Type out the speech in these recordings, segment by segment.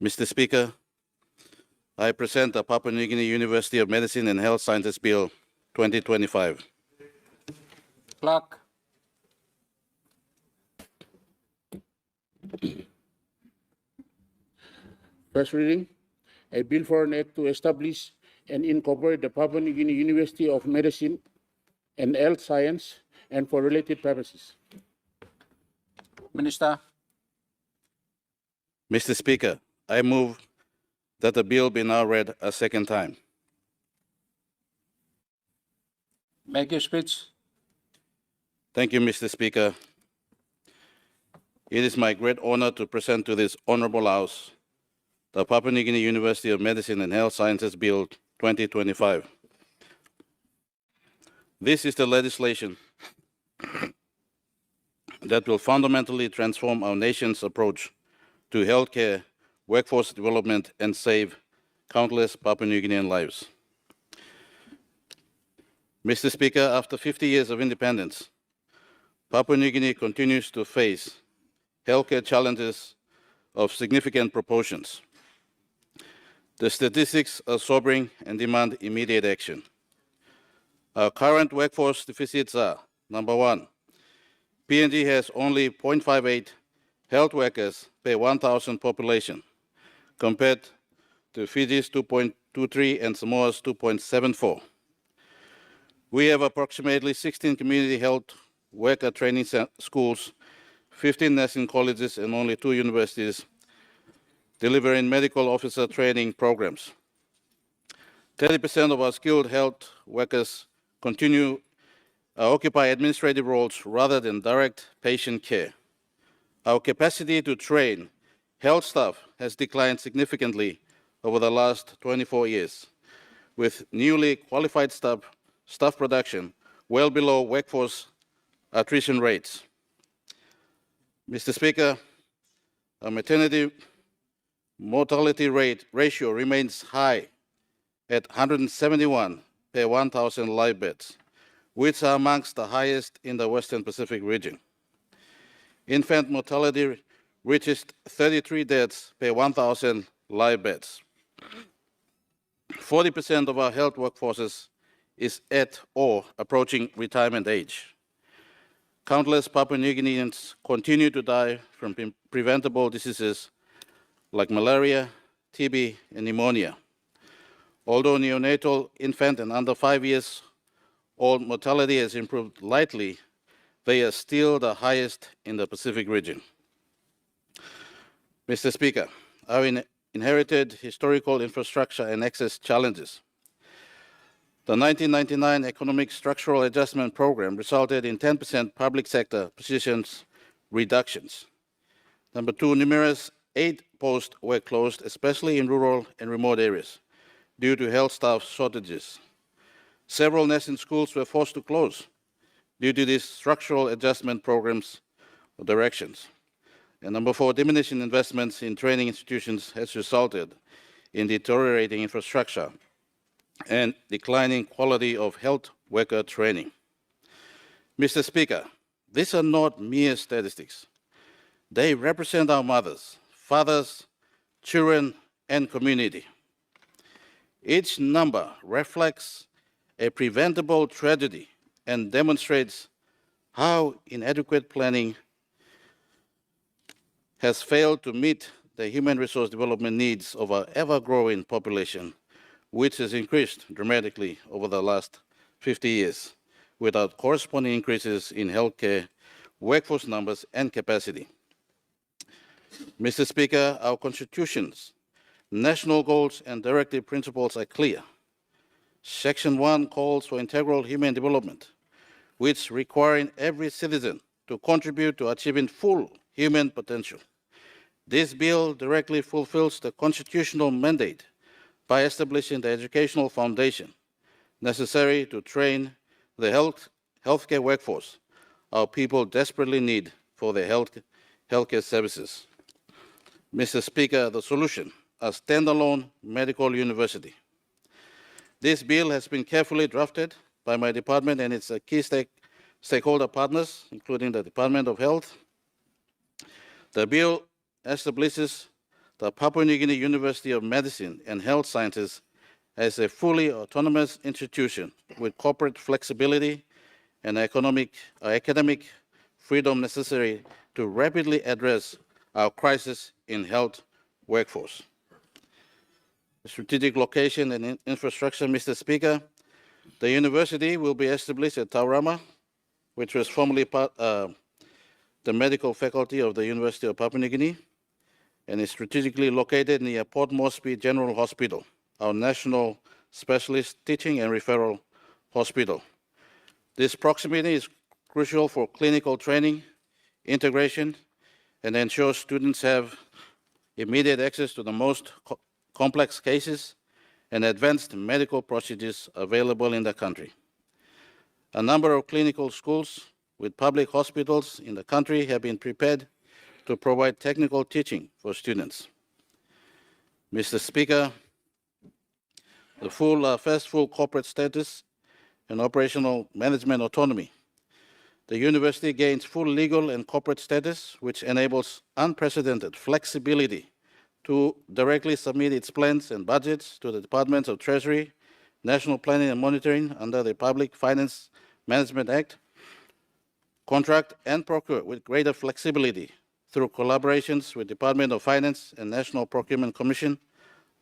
Mr. Speaker, I present the Papua New Guinea University of Medicine and Health Sciences Bill 2025. Clerk. First reading, a bill for an act to establish and incorporate the Papua New Guinea University of Medicine and Health Science and for related purposes. Minister. Mr. Speaker, I move that the bill be now read a second time. Make your speech. Thank you, Mr. Speaker. It is my great honor to present to this honorable House the Papua New Guinea University of Medicine and Health Sciences Bill 2025. This is the legislation that will fundamentally transform our nation's approach to healthcare, workforce development, and save countless Papua New Guinean lives. Mr. Speaker, after 50 years of independence, Papua New Guinea continues to face healthcare challenges of significant proportions. The statistics are sobering and demand immediate action. Our current workforce deficits are: number one, PNG has only 0.58 health workers per 1,000 population, compared to Fiji's 2.23 and Samoa's 2.74. We have approximately 16 community health worker training schools, 15 nursing colleges, and only 2 universities delivering medical officer training programs. 30% of our skilled health workers occupy administrative roles rather than direct patient care. Our capacity to train health staff has declined significantly over the last 24 years, with newly qualified staff production well below workforce attrition rates. Mr. Speaker, our maternity mortality ratio remains high at 171 per 1,000 live births, which are amongst the highest in the Western Pacific region. Infant mortality reaches 33 deaths per 1,000 live births. 40% of our health workforces is at or approaching retirement age. Countless Papua New Guineans continue to die from preventable diseases like malaria, TB, and pneumonia. Although neonatal, infant, and under 5 years old mortality has improved lightly, they are still the highest in the Pacific region. Mr. Speaker, our inherited historical infrastructure and access challenges. The 1999 Economic Structural Adjustment Program resulted in 10% public sector positions reductions. Number two, numerous aid posts were closed, especially in rural and remote areas, due to health staff shortages. Several nursing schools were forced to close due to these structural adjustment programs or directions. And number four, diminishing investments in training institutions has resulted in deteriorating infrastructure and declining quality of health worker training. Mr. Speaker, these are not mere statistics. They represent our mothers, fathers, children, and community. Each number reflects a preventable tragedy and demonstrates how inadequate planning has failed to meet the human resource development needs of our ever-growing population, which has increased dramatically over the last 50 years, without corresponding increases in healthcare workforce numbers and capacity. Mr. Speaker, our Constitution's national goals and directive principles are clear. Section 1 calls for integral human development, which requiring every citizen to contribute to achieving full human potential. This bill directly fulfills the constitutional mandate by establishing the educational foundation necessary to train the healthcare workforce our people desperately need for their healthcare services. Mr. Speaker, the solution, a standalone medical university. This bill has been carefully drafted by my department and its key stakeholder partners, including the Department of Health. The bill establishes the Papua New Guinea University of Medicine and Health Sciences as a fully autonomous institution with corporate flexibility and academic freedom necessary to rapidly address our crisis in health workforce. Strategic location and infrastructure, Mr. Speaker. The university will be established at Taurama, which was formerly the medical faculty of the University of Papua New Guinea, and is strategically located near Port Moresby General Hospital, our national specialist teaching and referral hospital. This proximity is crucial for clinical training, integration, and ensures students have immediate access to the most complex cases and advanced medical procedures available in the country. A number of clinical schools with public hospitals in the country have been prepared to provide technical teaching for students. Mr. Speaker, the first full corporate status and operational management autonomy. The university gains full legal and corporate status, which enables unprecedented flexibility to directly submit its plans and budgets to the Departments of Treasury, National Planning and Monitoring under the Public Finance Management Act, contract and procure with greater flexibility through collaborations with Department of Finance and National Procurement Commission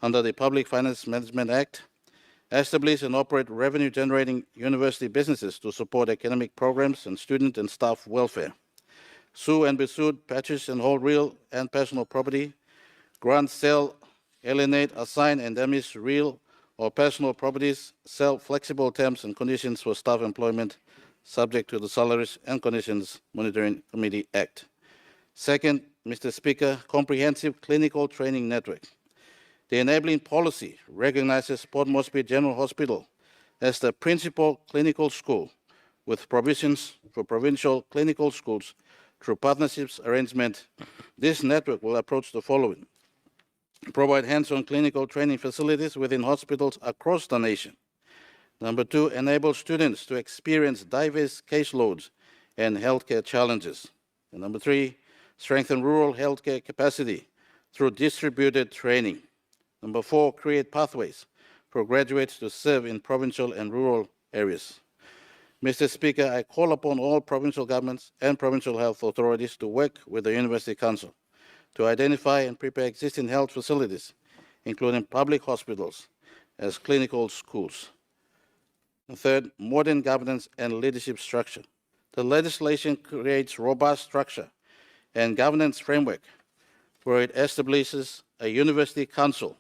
under the Public Finance Management Act, establish and operate revenue-generating university businesses to support academic programs and student and staff welfare, sue and be sued, purchase and hold real and personal property, grant, sell, alienate, assign, and indemnify real or personal properties, sell flexible terms and conditions for staff employment subject to the Salaries and Conditions Monitoring Committee Act. Second, Mr. Speaker, comprehensive clinical training network. The enabling policy recognizes Port Moresby General Hospital as the principal clinical school with provisions for provincial clinical schools through partnerships arrangement. This network will approach the following: provide hands-on clinical training facilities within hospitals across the nation. Number two, enable students to experience diverse caseloads and healthcare challenges. And number three, strengthen rural healthcare capacity through distributed training. Number four, create pathways for graduates to serve in provincial and rural areas. Mr. Speaker, I call upon all provincial governments and provincial health authorities to work with the University Council to identify and prepare existing health facilities, including public hospitals, as clinical schools. And third, modern governance and leadership structure. The legislation creates robust structure and governance framework where it establishes a university council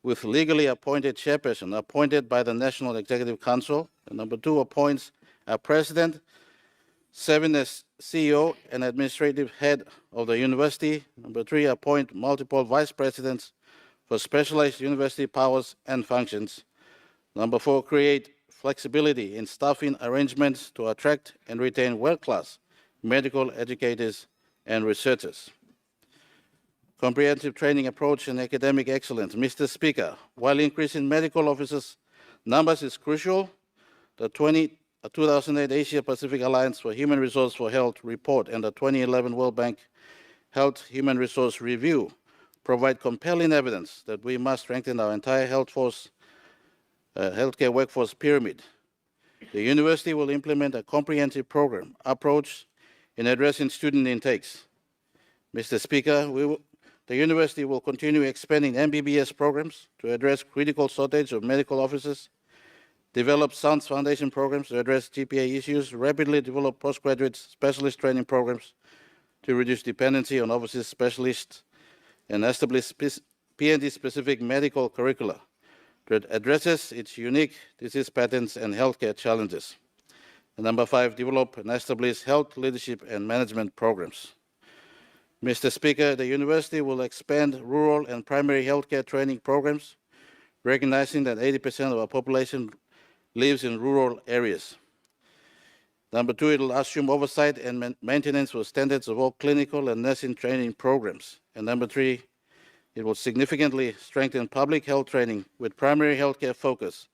with legally appointed chairperson appointed by the National Executive Council. And number two, appoints a president serving as CEO and administrative head of the university. Number three, appoint multiple vice presidents for specialized university powers and functions. Number four, create flexibility in staffing arrangements to attract and retain world-class medical educators and researchers. Comprehensive training approach and academic excellence. Mr. Speaker, while increasing medical officers numbers is crucial, the 2008 Asia Pacific Alliance for Human Resource for Health report and the 2011 World Bank Health Human Resource Review provide compelling evidence that we must strengthen our entire healthcare workforce pyramid. The university will implement a comprehensive program approach in addressing student intakes. Mr. Speaker, the university will continue expanding MBBS programs to address critical shortage of medical officers, develop sound foundation programs to address GPA issues, rapidly develop postgraduate specialist training programs to reduce dependency on overseas specialists, and establish PNG-specific medical curricula that addresses its unique disease patterns and healthcare challenges. And number five, develop and establish health leadership and management programs. Mr. Speaker, the university will expand rural and primary healthcare training programs, recognizing that 80% of our population lives in rural areas. Number two, it will assume oversight and maintenance for standards of all clinical and nursing training programs. And number three, it will significantly strengthen public health training with primary healthcare focus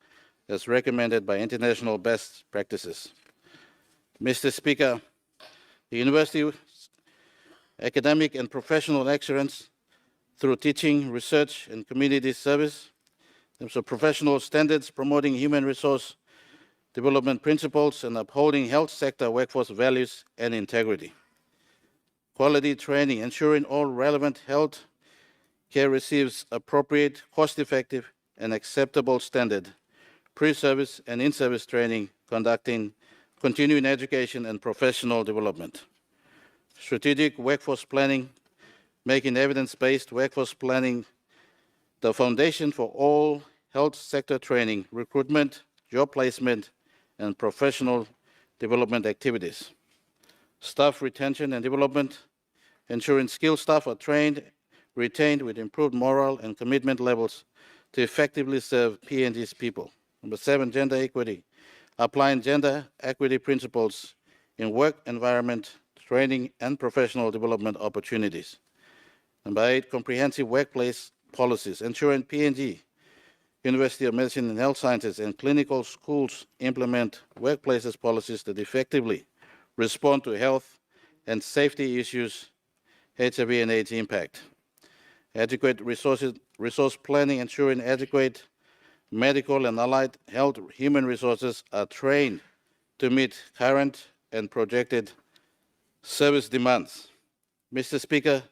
as recommended by international best practices. Mr. Speaker, the university's academic and professional excellence through teaching, research, and community service. In terms of professional standards, promoting human resource development principles and upholding health sector workforce values and integrity. Quality training, ensuring all relevant health care receives appropriate, cost-effective, and acceptable standard pre-service and in-service training, conducting continuing education and professional development. Strategic workforce planning, making evidence-based workforce planning the foundation for all health sector training, recruitment, job placement, and professional development activities. Staff retention and development, ensuring skilled staff are trained, retained with improved moral and commitment levels to effectively serve PNG's people. Number 7, gender equity, applying gender equity principles in work environment, training, and professional development opportunities. Number 8, comprehensive workplace policies, ensuring PNG, University of Medicine and Health Sciences, and clinical schools implement workplaces policies that effectively respond to health and safety issues, HIV and AIDS impact. Adequate resource planning, ensuring adequate medical and allied health human resources are trained to meet current and projected service demands. Mr. Speaker,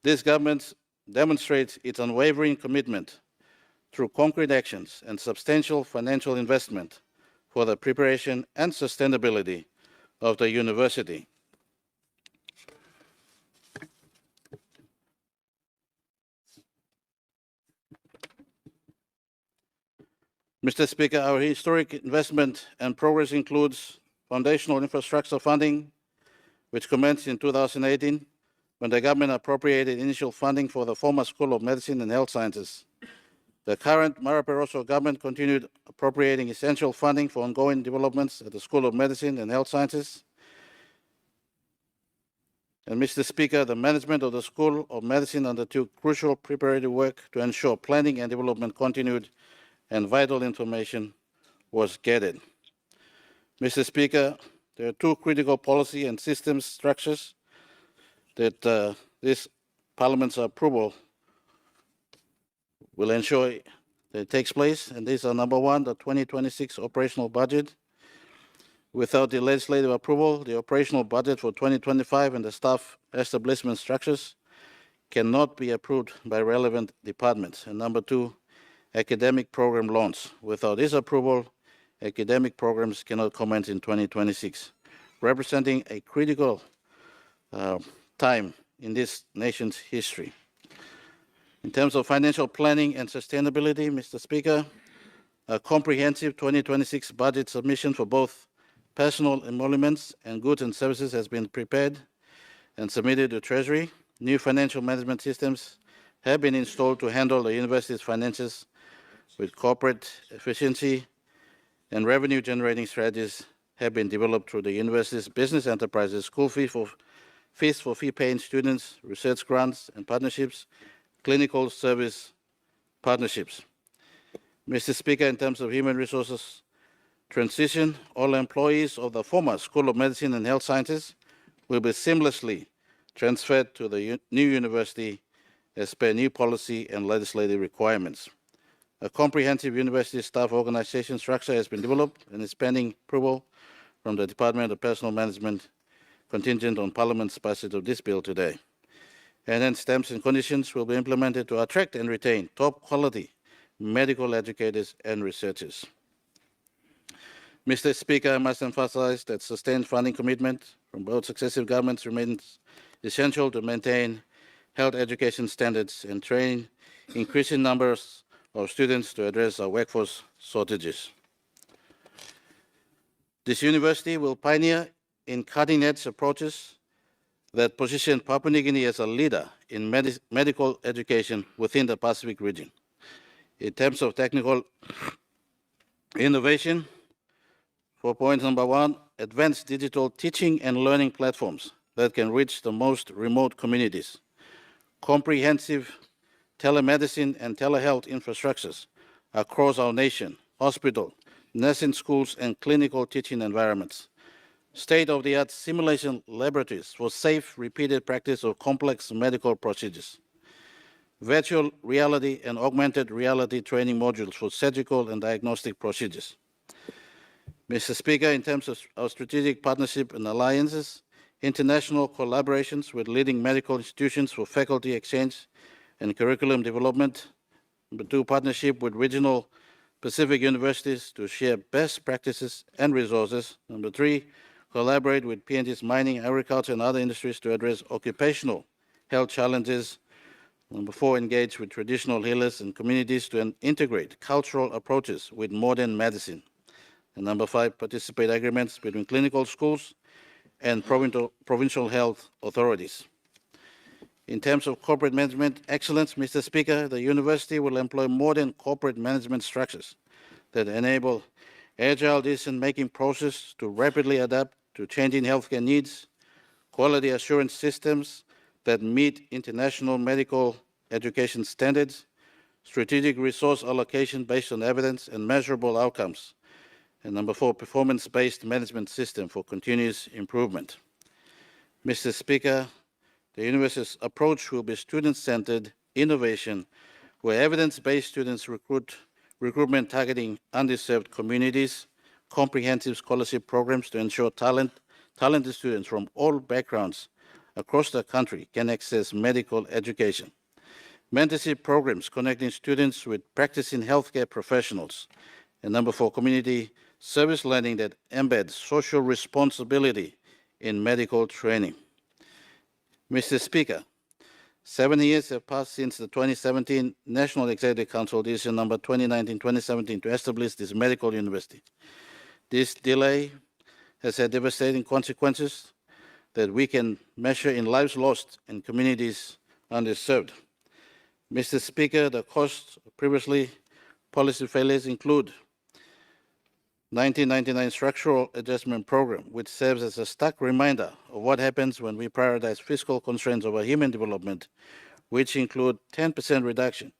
this government demonstrates its unwavering commitment through concrete actions and substantial financial investment for the preparation and sustainability of the university. Mr. Speaker, our historic investment and progress includes foundational infrastructure funding, which commenced in 2018 when the government appropriated initial funding for the former School of Medicine and Health Sciences. The current Maraperoso government continued appropriating essential funding for ongoing developments at the School of Medicine and Health Sciences. And Mr. Speaker, the management of the School of Medicine undertook crucial preparatory work to ensure planning and development continued and vital information was gathered. Mr. Speaker, there are 2 critical policy and systems structures that this Parliament's approval will ensure that it takes place, and these are: number 1, the 2026 operational budget. Without the legislative approval, the operational budget for 2025 and the staff establishment structures cannot be approved by relevant departments. And number 2, academic program launch. Without this approval, academic programs cannot commence in 2026, representing a critical time in this nation's history. In terms of financial planning and sustainability, Mr. Speaker, a comprehensive 2026 budget submission for both personal emoluments and goods and services has been prepared and submitted to Treasury. New financial management systems have been installed to handle the university's finances with corporate efficiency, and revenue-generating strategies have been developed through the university's business enterprises, school fees for fee-paying students, research grants and partnerships, clinical service partnerships. Mr. Speaker, in terms of human resources transition, all employees of the former School of Medicine and Health Sciences will be seamlessly transferred to the new university as per new policy and legislative requirements. A comprehensive university staff organization structure has been developed and is pending approval from the Department of Personnel Management, contingent on Parliament's passage of this bill today. Enhanced terms and conditions will be implemented to attract and retain top-quality medical educators and researchers. Mr. Speaker, I must emphasize that sustained funding commitment from both successive governments remains essential to maintain health education standards and train increasing numbers of students to address our workforce shortages. This university will pioneer in cutting-edge approaches that position Papua New Guinea as a leader in medical education within the Pacific region. In terms of technical innovation, for point number 1, advanced digital teaching and learning platforms that can reach the most remote communities, comprehensive telemedicine and telehealth infrastructures across our nation, hospital, nursing schools, and clinical teaching environments, state-of-the-art simulation laboratories for safe, repeated practice of complex medical procedures, virtual reality and augmented reality training modules for surgical and diagnostic procedures. Mr. Speaker, in terms of our strategic partnership and alliances, international collaborations with leading medical institutions for faculty exchange and curriculum development. Number two, partnership with regional Pacific universities to share best practices and resources. Number three, collaborate with PNG's mining, agriculture, and other industries to address occupational health challenges. Number four, engage with traditional healers and communities to integrate cultural approaches with modern medicine. And number five, participate agreements between clinical schools and provincial health authorities. In terms of corporate management excellence, Mr. Speaker, the university will employ modern corporate management structures that enable agile decision-making process to rapidly adapt to changing healthcare needs, quality assurance systems that meet international medical education standards, strategic resource allocation based on evidence and measurable outcomes, and number four, performance-based management system for continuous improvement. Mr. Speaker, the university's approach will be student-centered innovation, where evidence-based students recruitment targeting underserved communities, comprehensive scholarship programs to ensure talented students from all backgrounds across the country can access medical education. Mentorship programs connecting students with practicing healthcare professionals. And number four, community service learning that embeds social responsibility in medical training. Mr. Speaker, 7 years have passed since the 2017 National Executive Council decision number 2019-2017 to establish this medical university. This delay has had devastating consequences that we can measure in lives lost and communities underserved. Mr. Speaker, the costs of previously policy failures include 1999 Structural Adjustment Program, which serves as a stark reminder of what happens when we prioritize fiscal constraints over human development, which include 10% reduction,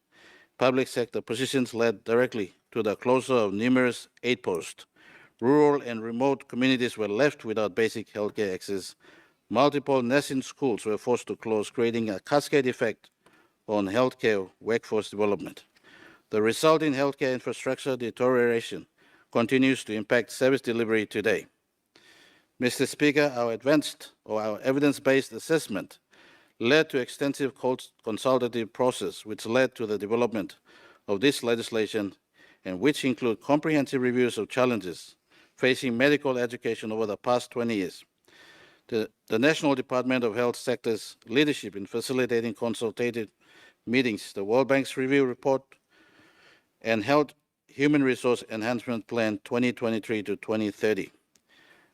public sector positions led directly to the closure of numerous aid posts. Rural and remote communities were left without basic healthcare access. Multiple nursing schools were forced to close, creating a cascade effect on healthcare workforce development. The resulting healthcare infrastructure deterioration continues to impact service delivery today. Mr. Speaker, our evidence-based assessment led to extensive consultative process, which led to the development of this legislation, and which include comprehensive reviews of challenges facing medical education over the past 20 years. The National Department of Health sector's leadership in facilitating consultative meetings, the World Bank's review report, and Health Human Resource Enhancement Plan 2023 to 2030,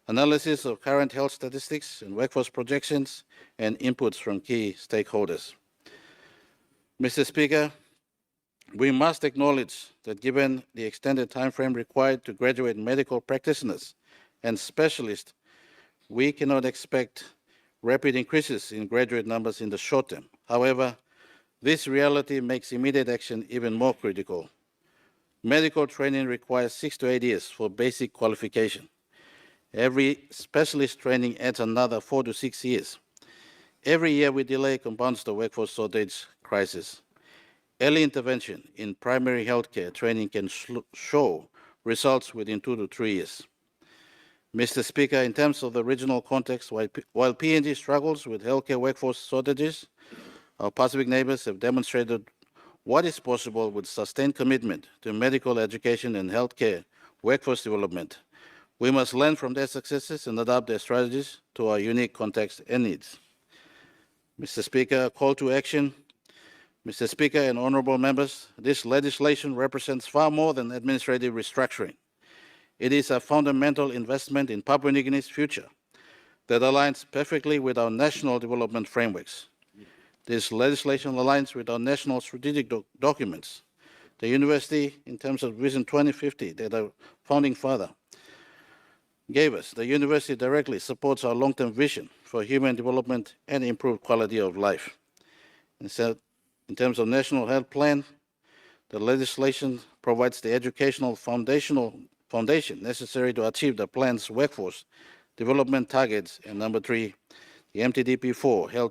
analysis of current health statistics and workforce projections, and inputs from key stakeholders. Mr. Speaker, we must acknowledge that given the extended time frame required to graduate medical practitioners and specialists, we cannot expect rapid increases in graduate numbers in the short term. However, this reality makes immediate action even more critical. Medical training requires 6 to 8 years for basic qualification. Every specialist training adds another 4 to 6 years. Every year we delay compounds the workforce shortage crisis. Early intervention in primary healthcare training can show results within 2 to 3 years. Mr. Speaker, in terms of the regional context, while PNG struggles with healthcare workforce shortages, our Pacific neighbors have demonstrated what is possible with sustained commitment to medical education and healthcare workforce development. We must learn from their successes and adapt their strategies to our unique context and needs. Mr. Speaker, a call to action. Mr. Speaker and honorable members, this legislation represents far more than administrative restructuring. It is a fundamental investment in Papua New Guinea's future that aligns perfectly with our national development frameworks. This legislation aligns with our national strategic documents. The university, in terms of Vision 2050 that our founding father gave us, the university directly supports our long-term vision for human development and improved quality of life. And so, in terms of National Health Plan, the legislation provides the educational foundation necessary to achieve the plan's workforce development targets. And number three, the MTDP4,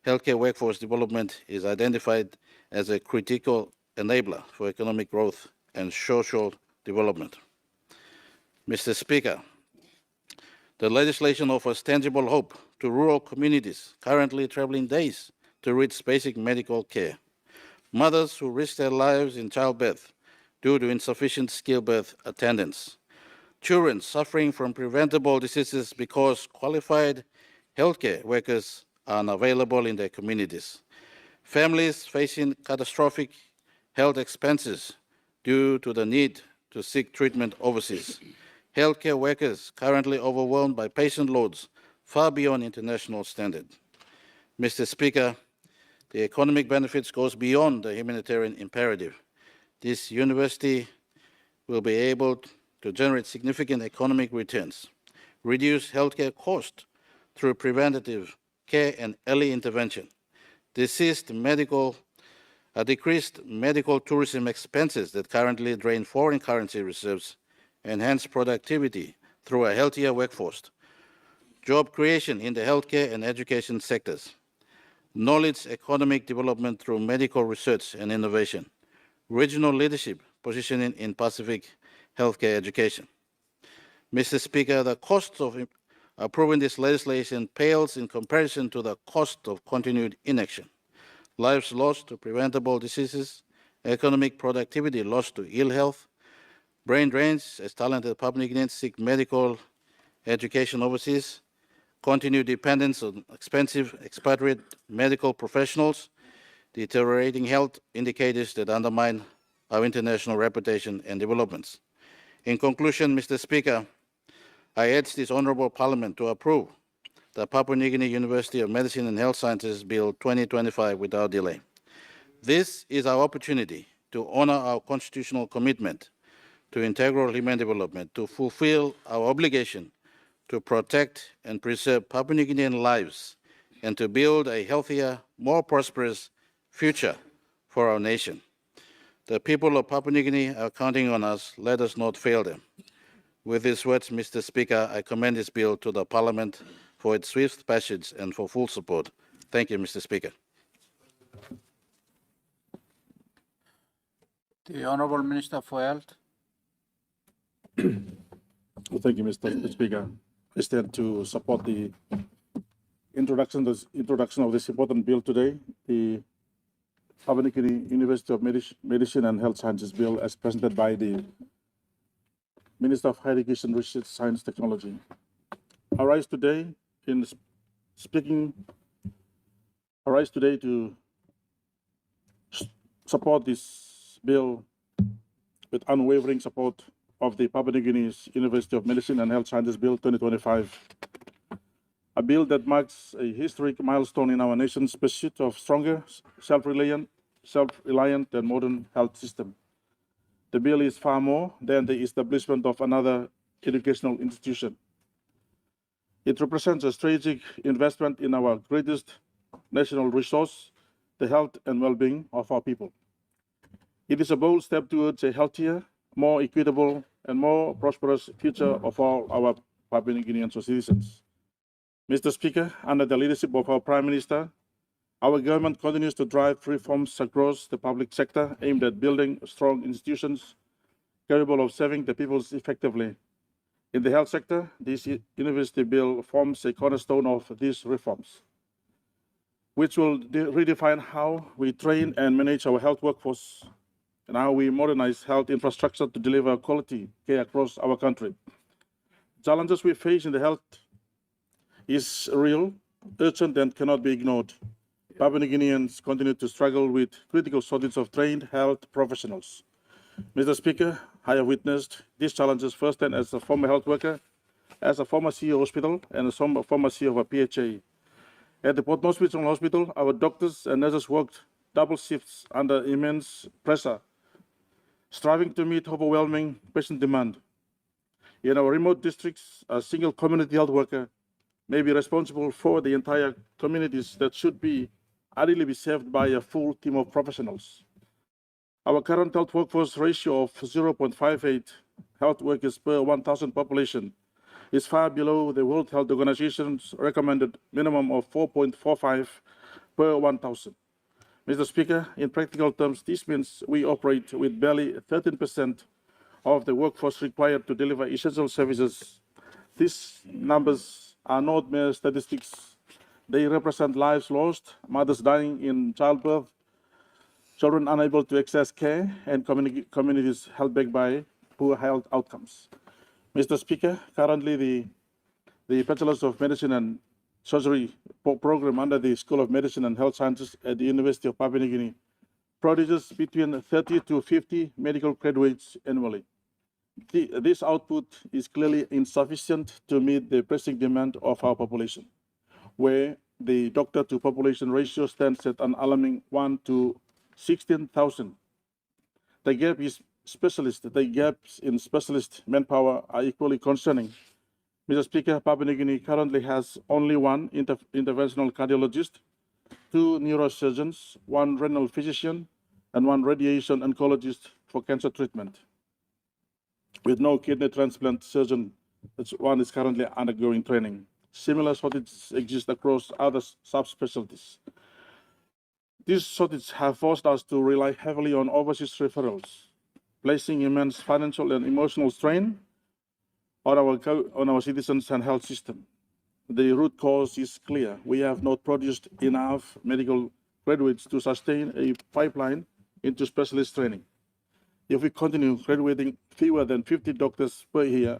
healthcare workforce development, is identified as a critical enabler for economic growth and social development. Mr. Speaker, the legislation offers tangible hope to rural communities currently traveling days to reach basic medical care. Mothers who risk their lives in childbirth due to insufficient stillbirth attendance. Children suffering from preventable diseases because qualified healthcare workers are unavailable in their communities. Families facing catastrophic health expenses due to the need to seek treatment overseas. Healthcare workers currently overwhelmed by patient loads far beyond international standard. Mr. Speaker, the economic benefits goes beyond the humanitarian imperative. This university will be able to generate significant economic returns, reduce healthcare costs through preventative care and early intervention, decreased medical tourism expenses that currently drain foreign currency reserves, enhance productivity through a healthier workforce, job creation in the healthcare and education sectors, knowledge economic development through medical research and innovation, regional leadership positioning in Pacific healthcare education. Mr. Speaker, the cost of approving this legislation pales in comparison to the cost of continued inaction. Lives lost to preventable diseases, economic productivity lost to ill health, brain drains as talented Papua New Guineans seek medical education overseas, continued dependence on expensive expatriate medical professionals, deteriorating health indicators that undermine our international reputation and developments. In conclusion, Mr. Speaker, I urge this Honourable Parliament to approve the Papua New Guinea University of Medicine and Health Sciences Bill 2025 without delay. This is our opportunity to honour our constitutional commitment to integral human development, to fulfil our obligation to protect and preserve Papua New Guinean lives, and to build a healthier, more prosperous future for our nation. The people of Papua New Guinea are counting on us. Let us not fail them. With these words, Mr. Speaker, I commend this bill to the Parliament for its swift passage and for full support. Thank you, Mr. Speaker. The Honourable Minister for Health. Well, thank you, Mr. Speaker. I stand to support the introduction of this important bill today, the Papua New Guinea University of Medicine and Health Sciences Bill, as presented by the Minister of Higher Education, Research, Science, Technology. I rise today to support this bill with unwavering support of the Papua New Guinea's University of Medicine and Health Sciences Bill 2025, a bill that marks a historic milestone in our nation's pursuit of stronger, self-reliant and modern health system. The bill is far more than the establishment of another educational institution. It represents a strategic investment in our greatest national resource, the health and well-being of our people. It is a bold step towards a healthier, more equitable, and more prosperous future of all our Papua New Guinean citizens. Mr. Speaker, under the leadership of our Prime Minister, our government continues to drive reforms across the public sector aimed at building strong institutions capable of serving the people effectively. In the health sector, this university bill forms a cornerstone of these reforms, which will redefine how we train and manage our health workforce and how we modernize health infrastructure to deliver quality care across our country. Challenges we face in the health is real, urgent, and cannot be ignored. Papua New Guineans continue to struggle with critical shortage of trained health professionals. Mr. Speaker, I have witnessed these challenges firsthand as a former health worker, as a former CEO of hospital, and as a former CEO of a PHA. At the Port Moresby Regional Hospital, our doctors and nurses worked double shifts under immense pressure, striving to meet overwhelming patient demand. In our remote districts, a single community health worker may be responsible for the entire communities that should ideally be served by a full team of professionals. Our current health workforce ratio of 0.58 health workers per 1,000 population is far below the World Health Organization's recommended minimum of 4.45 per 1,000. Mr. Speaker, in practical terms, this means we operate with barely 13% of the workforce required to deliver essential services. These numbers are not mere statistics. They represent lives lost, mothers dying in childbirth, children unable to access care, and communities held back by poor health outcomes. Mr. Speaker, currently the Bachelors of Medicine and Surgery program under the School of Medicine and Health Sciences at the University of Papua New Guinea produces between 30 to 50 medical graduates annually. This output is clearly insufficient to meet the pressing demand of our population, where the doctor-to-population ratio stands at an alarming 1 to 16,000. The gaps in specialist manpower are equally concerning. Mr. Speaker, Papua New Guinea currently has only one interventional cardiologist, 2 neurosurgeons, 1 renal physician, and 1 radiation oncologist for cancer treatment, with no kidney transplant surgeon. One is currently undergoing training. Similar shortages exist across other subspecialties. These shortages have forced us to rely heavily on overseas referrals, placing immense financial and emotional strain on our citizens and health system. The root cause is clear. We have not produced enough medical graduates to sustain a pipeline into specialist training. If we continue graduating fewer than 50 doctors per year,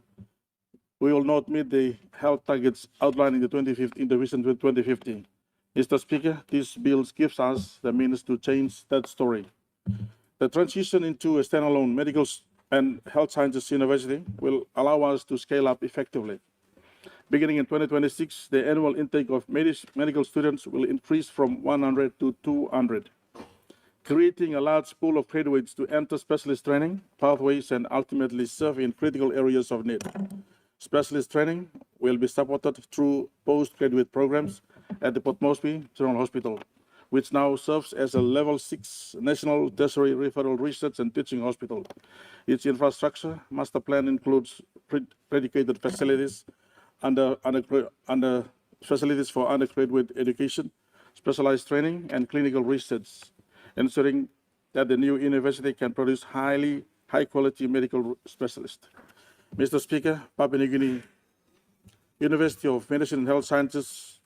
we will not meet the health targets outlined in the Vision 2050. Mr. Speaker, this bill gives us the means to change that story. The transition into a standalone medical and health sciences university will allow us to scale up effectively. Beginning in 2026, the annual intake of medical students will increase from 100 to 200, creating a large pool of graduates to enter specialist training pathways and ultimately serve in critical areas of need. Specialist training will be supported through postgraduate programs at the Port Moresby General Hospital, which now serves as a Level 6 National Tertiary Referral Research and Teaching Hospital. Its infrastructure master plan includes predicated facilities under facilities for undergraduate education, specialized training, and clinical research, ensuring that the new university can produce high-quality medical specialists. Mr. Speaker, Papua New Guinea University of Medicine and Health Sciences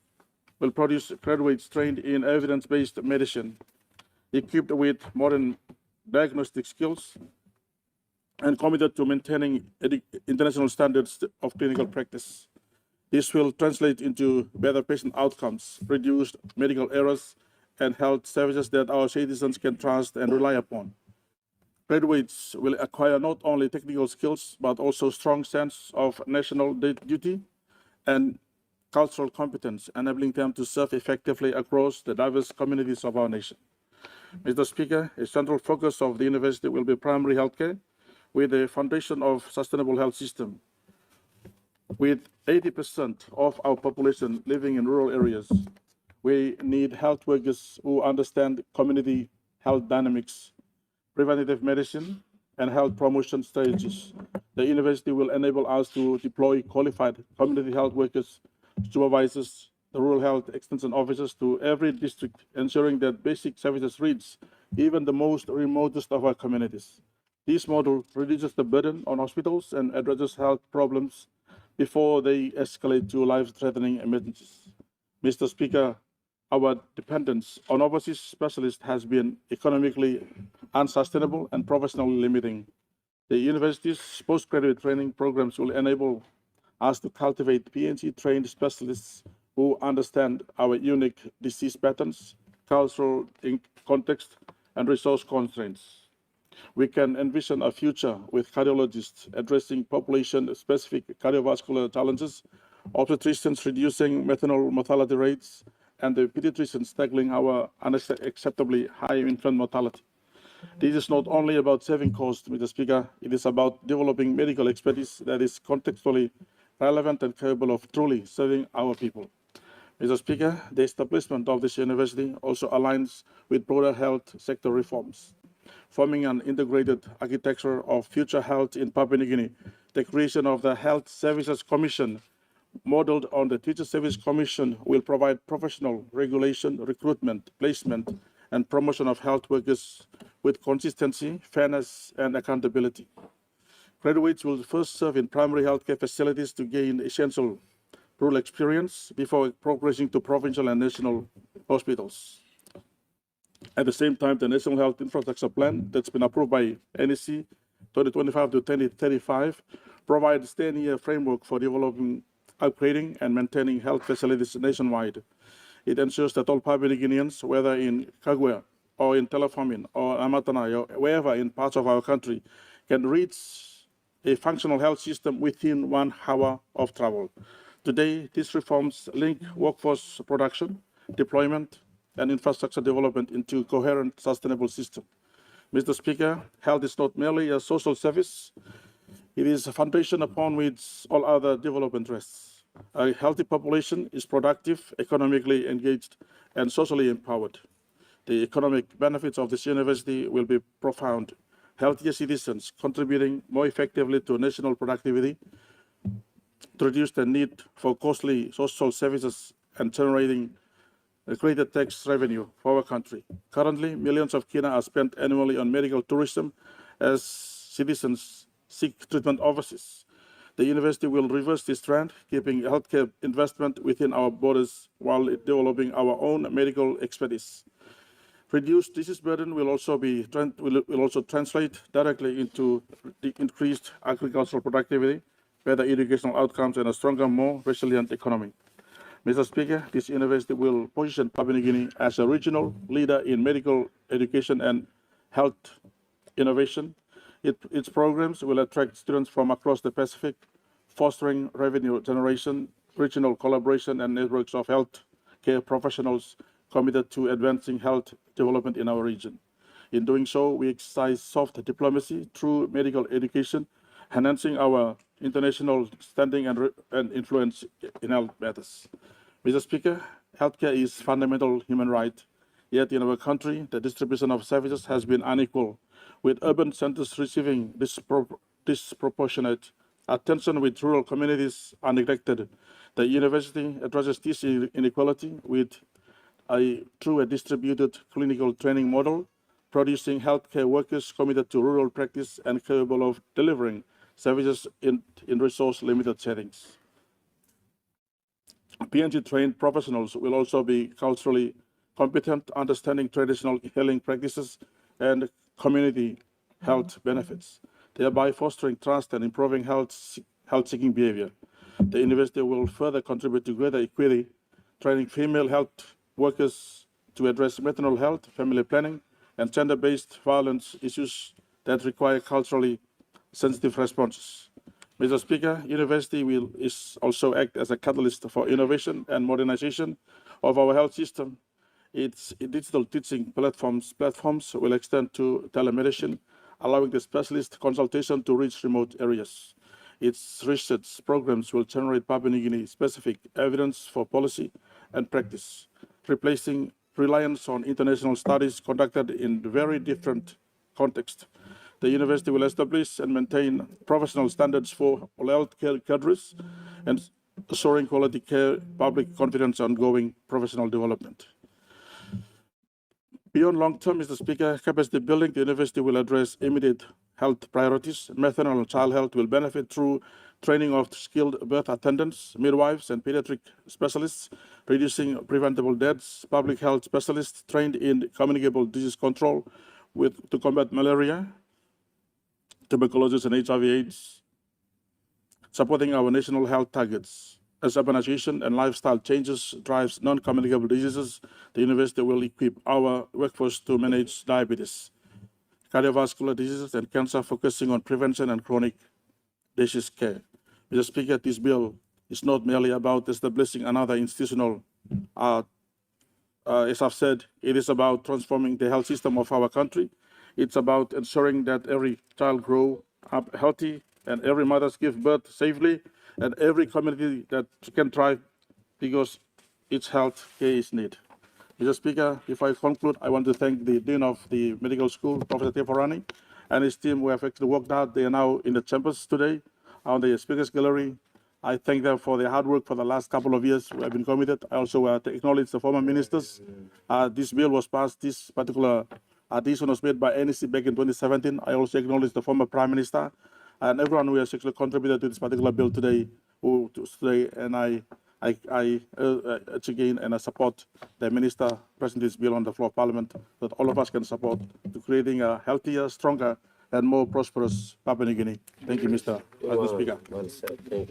will produce graduates trained in evidence-based medicine, equipped with modern diagnostic skills, and committed to maintaining international standards of clinical practice. This will translate into better patient outcomes, reduced medical errors, and health services that our citizens can trust and rely upon. Graduates will acquire not only technical skills, but also strong sense of national duty and cultural competence, enabling them to serve effectively across the diverse communities of our nation. Mr. Speaker, a central focus of the university will be primary healthcare, with the foundation of sustainable health system. With 80% of our population living in rural areas, we need health workers who understand community health dynamics, preventative medicine, and health promotion strategies. The university will enable us to deploy qualified community health workers, supervisors, the rural health extension officers to every district, ensuring that basic services reach even the most remotest of our communities. This model reduces the burden on hospitals and addresses health problems before they escalate to life-threatening emergencies. Mr. Speaker, our dependence on overseas specialists has been economically unsustainable and professionally limiting. The university's postgraduate training programs will enable us to cultivate PNG-trained specialists who understand our unique disease patterns, cultural context, and resource constraints. We can envision a future with cardiologists addressing population-specific cardiovascular challenges, obstetricians reducing maternal mortality rates, and the pediatricians tackling our unacceptably high infant mortality. This is not only about saving costs, Mr. Speaker, it is about developing medical expertise that is contextually relevant and capable of truly serving our people. Mr. Speaker, the establishment of this university also aligns with broader health sector reforms, forming an integrated architecture of future health in Papua New Guinea. The creation of the Health Services Commission, modeled on the Teacher Service Commission, will provide professional regulation, recruitment, placement, and promotion of health workers with consistency, fairness, and accountability. Graduates will first serve in primary healthcare facilities to gain essential rural experience before progressing to provincial and national hospitals. At the same time, the National Health Infrastructure Plan that's been approved by NEC 2025 to 2035 provides a 10-year framework for developing, upgrading, and maintaining health facilities nationwide. It ensures that all Papua New Guineans, whether in Kagwe or in Telefomin or Amatanai or wherever in parts of our country, can reach a functional health system within 1 hour of travel. Today, these reforms link workforce production, deployment, and infrastructure development into a coherent, sustainable system. Mr. Speaker, health is not merely a social service, it is a foundation upon which all other development rests. A healthy population is productive, economically engaged, and socially empowered. The economic benefits of this university will be profound. Healthier citizens contributing more effectively to national productivity, to reduce the need for costly social services, and generating a greater tax revenue for our country. Currently, millions of kina are spent annually on medical tourism as citizens seek treatment overseas. The university will reverse this trend, keeping healthcare investment within our borders while developing our own medical expertise. Reduced disease burden will also translate directly into the increased agricultural productivity, better educational outcomes, and a stronger, more resilient economy. Mr. Speaker, this university will position Papua New Guinea as a regional leader in medical education and health innovation. Its programs will attract students from across the Pacific, fostering revenue generation, regional collaboration, and networks of healthcare professionals committed to advancing health development in our region. In doing so, we exercise soft diplomacy through medical education, enhancing our international standing and influence in health matters. Mr. Speaker, healthcare is fundamental human right, yet in our country, the distribution of services has been unequal, with urban centers receiving disproportionate attention with rural communities are neglected. The university addresses this inequality with through a distributed clinical training model, producing healthcare workers committed to rural practice and capable of delivering services in resource-limited settings. PNG-trained professionals will also be culturally competent, understanding traditional healing practices and community health benefits, thereby fostering trust and improving health-seeking behavior. The university will further contribute to greater equity, training female health workers to address maternal health, family planning, and gender-based violence issues that require culturally sensitive responses. Mr. Speaker, university will also act as a catalyst for innovation and modernization of our health system. Its digital teaching platforms will extend to telemedicine, allowing the specialist consultation to reach remote areas. Its research programs will generate Papua New Guinea-specific evidence for policy and practice, replacing reliance on international studies conducted in very different contexts. The university will establish and maintain professional standards for all healthcare cadres and assuring quality care, public confidence, ongoing professional development. Beyond long-term, Mr. Speaker, capacity building, the university will address immediate health priorities. Maternal and child health will benefit through training of skilled birth attendants, midwives, and pediatric specialists, reducing preventable deaths, public health specialists trained in communicable disease control to combat malaria, tuberculosis, and HIV/AIDS, supporting our national health targets. As urbanization and lifestyle changes drives non-communicable diseases, the university will equip our workforce to manage diabetes, cardiovascular diseases, and cancer, focusing on prevention and chronic disease care. Mr. Speaker, this bill is not merely about establishing another institutional, as I've said, it is about transforming the health system of our country. It's about ensuring that every child grow up healthy and every mother give birth safely and every community that can thrive because its health care is needed. Mr. Speaker, if I conclude, I want to thank the Dean of the Medical School, Professor Teforani, and his team who have actually worked hard. They are now in the chambers today on the Speakers Gallery. I thank them for their hard work for the last couple of years. We have been committed. I also acknowledge the former ministers. This bill was passed, this particular addition was made by NEC back in 2017. I also acknowledge the former Prime Minister and everyone who has actually contributed to this particular bill today. And I urge again and I support the Minister presenting this bill on the floor of Parliament that all of us can support to creating a healthier, stronger, and more prosperous Papua New Guinea. Thank you, Mr. Speaker. Well said. Thank you.